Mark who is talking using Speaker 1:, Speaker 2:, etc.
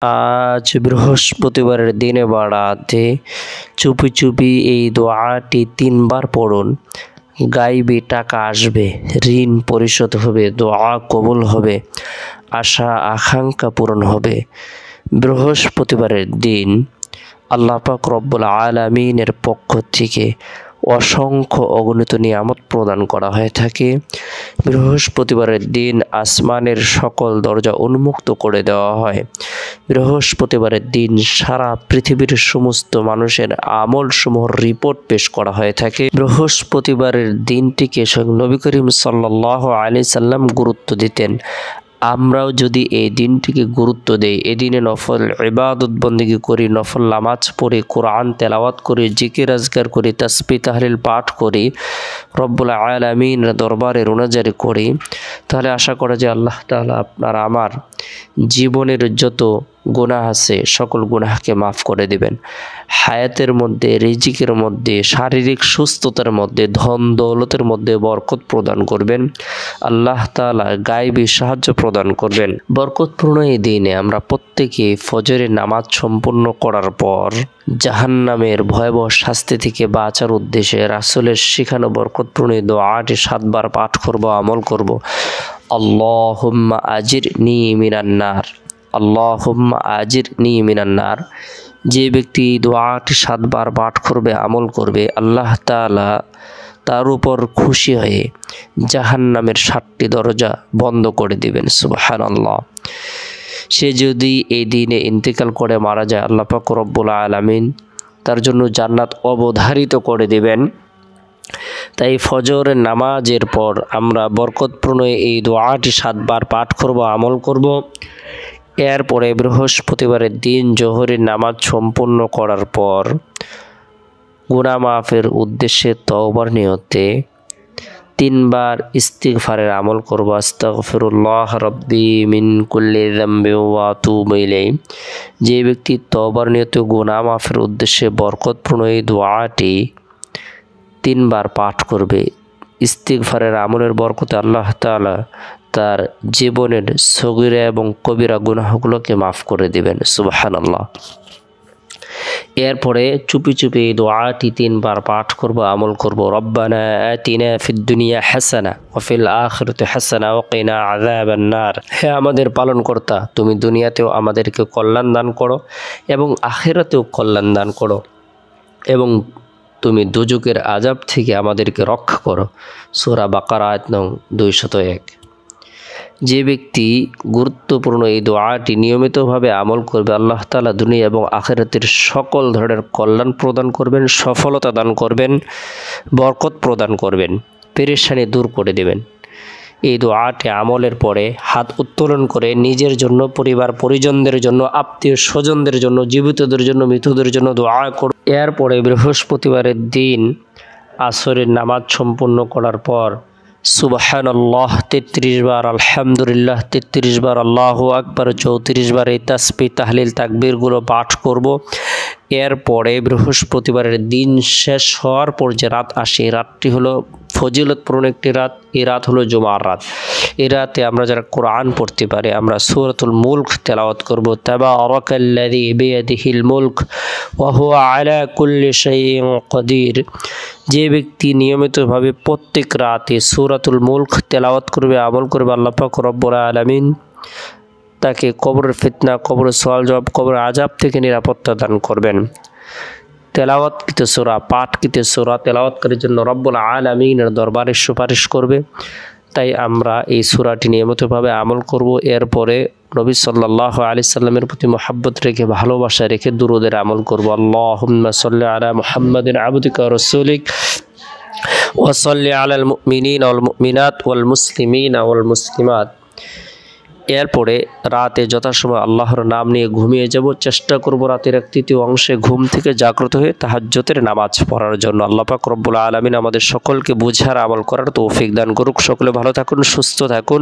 Speaker 1: আজ বৃহস্পতিবারের দিনে বা রাতে চুপি চুপি এই দোয়াটি 3 বার পড়ুন। গাইবে টাকা আসবে, ঋণ পরিশোধ হবে, দোয়া কবুল হবে, আশা আকাঙ্ক্ষা পূরণ হবে। বৃহস্পতিবারের দিন আল্লাহ পাক রব্বুল আলামিনের পক্ষ থেকে অসংখ্য অগণিত নিয়ামত প্রদান করা হয়ে থাকে। বৃহস্পতিবারের দিন আসমানের সকল দরজা উন্মুক্ত করে দেওয়া হয়। বৃহস্পতিবারের দিন সারা পৃথিবীর সমস্ত মানুষের আমলসমূহের রিপোর্ট পেশ করা হয়ে থাকে। বৃহস্পতিবারের দিনটিকে স্বয়ং নবী করিম সাল্লাল্লাহু আলাইহি সাল্লাম গুরুত্ব দিতেন। আমরাও যদি এই দিনটিকে গুরুত্ব দেই, এদিনে নফল ইবাদত বন্দেগী করি, নফল নামাজ পড়ি, কোরআন তেলাওয়াত করি, জিকির আজকার করি, তাসবিহ তাহলিল পাঠ করি, রব্বুল আলামিনের দরবারে রোনাজারি করি, তাহলে আশা করা যায় আল্লাহ তাআলা আপনার আমার জীবনের যত গুনাহ আছে সকল গুনাহকে মাফ করে দিবেন। হায়াতের মধ্যে, রিজিকের মধ্যে, শারীরিক সুস্থতার মধ্যে, ধন দৌলতের মধ্যে বরকত প্রদান করবেন। আল্লাহ তাআলা গায়বী সাহায্য প্রদান করবেন। বরকতপূর্ণ এই দিনে আমরা প্রত্যেকে ফজরের নামাজ সম্পূর্ণ করার পর জাহান্নামের ভয়াবহ শাস্তি থেকে বাঁচার উদ্দেশ্যে রাসূলের শিখানো বরকতপূর্ণ দোয়াটি 7 বার পাঠ করব, আমল করব। আল্লাহুম্মা আজিরনি মিনান নার, আল্লাহুম্মা আজিরনি মিনান নার। যে ব্যক্তি দোয়াটি 7 বার পাঠ করবে, আমল করবে, আল্লাহ তাআলা তার উপর খুশি হয়ে জাহান্নামের 7টি দরজা বন্ধ করে দিবেন। সুবহানাল্লাহ। সে যদি এই দিনে ইন্তেকাল করে মারা যায়, আল্লাহ পাক রব্বুল আলামিন তার জন্য জান্নাত অবধারিত করে দিবেন। তাই ফজরের নামাজের পর আমরা বরকতপূর্ণ এই দোয়াটি 7 বার পাঠ করব, আমল করব। এরপরে বৃহস্পতিবারের দিন জোহরের নামাজ সম্পূর্ণ করার পর গুনাহ মাফের উদ্দেশ্যে তওবার নিয়তে 3 বার ইস্তিগফারের আমল করব। আস্তাগফিরুল্লাহ রাব্বি মিন কুল্লি যামবি ওয়া আতুবু ইলাইহি। যে ব্যক্তি তওবার নিয়তে গুনাহ মাফের উদ্দেশ্যে বরকতপূর্ণ এই দোয়াটি 3 বার পাঠ করবে, ইস্তিগফারের আমলের বরকতে আল্লাহ তাআলা তার জীবনের সগীরা এবং কবিরা গুনাহগুলোকে মাফ করে দিবেন। সুবহানাল্লাহ। এরপরে চুপি চুপি এই দোয়াটি 3 বার পাঠ করব, আমল করব। রব্বানা আতিনা ফিদ দুনিয়া হাসানা ওয়া ফিল আখিরাতি হাসানা ওয়া কিনা আযাবান নার। হে আমাদের পালনকর্তা, তুমি দুনিয়াতেও আমাদেরকে কল্যাণ দান করো এবং আখিরাতেও কল্যাণ দান করো, এবং তুমি দুজকের আযাব থেকে আমাদেরকে রক্ষা করো। সূরা বাকারা আয়াত নং 201। যে ব্যক্তি গুরুত্বপূর্ণ এই দোয়াটি নিয়মিতভাবে আমল করবে, আল্লাহ তাআলা দুনিয়া এবং আখিরাতের সকল ধরনের কল্যাণ প্রদান করবেন, সফলতা দান করবেন, বরকত প্রদান করবেন, পেরেশানি দূর করে দেবেন। এই দোয়াটি আমলের পরে হাত উত্তোলন করে নিজের জন্য, পরিবার পরিজনদের জন্য, আত্মীয় স্বজনদের জন্য, জীবিতদের জন্য, মৃতদের জন্য দোয়া করুন। এরপরে বৃহস্পতিবারের দিন আসরের নামাজ সম্পূর্ণ করার পর সুবহানাল্লাহ 33 বার, আলহামদুলিল্লাহ 33 বার, আল্লাহু আকবার 34 বার এই তাসবিহ তাহলিল তাকবীরগুলো পাঠ করব। এরপরে বৃহস্পতিবারের দিন শেষ হওয়ার পর যে রাত আসে, এই রাতটি হলো ফজিলতপূর্ণ একটি রাত। এই রাত হলো জুমার রাত। এই রাতে আমরা যারা কোরআন পড়তে পারি, আমরা সূরাতুল মুলক তেলাওয়াত করব। তাবারাকাল্লাযী বিয়াদিহিল মুলক ওয়া হুয়া আলা কুল্লি শাইইন কাদির। যে ব্যক্তি নিয়মিতভাবে প্রত্যেক রাতে সূরাতুল মুলক তেলাওয়াত করবে, আমল করবে, আল্লাহ পাক রব্বুল আলামিন তাকে কবরের ফিতনা, কবরের সওয়াল জবাব, কবরের আযাব থেকে নিরাপত্তা দান করবেন। তেলাওয়াতকৃত সূরা, পাঠকৃত সূরা তেলাওয়াতকারীর জন্য রব্বুল আলামিনের দরবারে সুপারিশ করবে। তাই আমরা এই সূরাটি নিয়মিতভাবে আমল করব। এরপরে নবী সাল্লাল্লাহু আলাইহি সাল্লামের প্রতি মহব্বত রেখে, ভালোবাসা রেখে দুরূদের আমল করব। আল্লাহুম্মা সাল্লি আলা মুহাম্মাদিন আবদিকা ওয়া রাসূলিক ওয়া সাল্লি আলাল মুমিনিনা ওয়াল মুমিনাত ওয়াল মুসলিমিনা ওয়াল মুসলিমাত। এরপরে রাতে যথাসময় আল্লাহর নাম নিয়ে ঘুমিয়ে যাব। চেষ্টা করব রাতের 1/3 অংশে ঘুম থেকে জাগ্রত হয়ে তাহাজ্জুদের নামাজ পড়ার জন্য। আল্লাহ পাক রব্বুল আলামিন আমাদের সকলকে বুঝার, আমল করার তৌফিক দান করুক। সকলে ভালো থাকুন, সুস্থ থাকুন।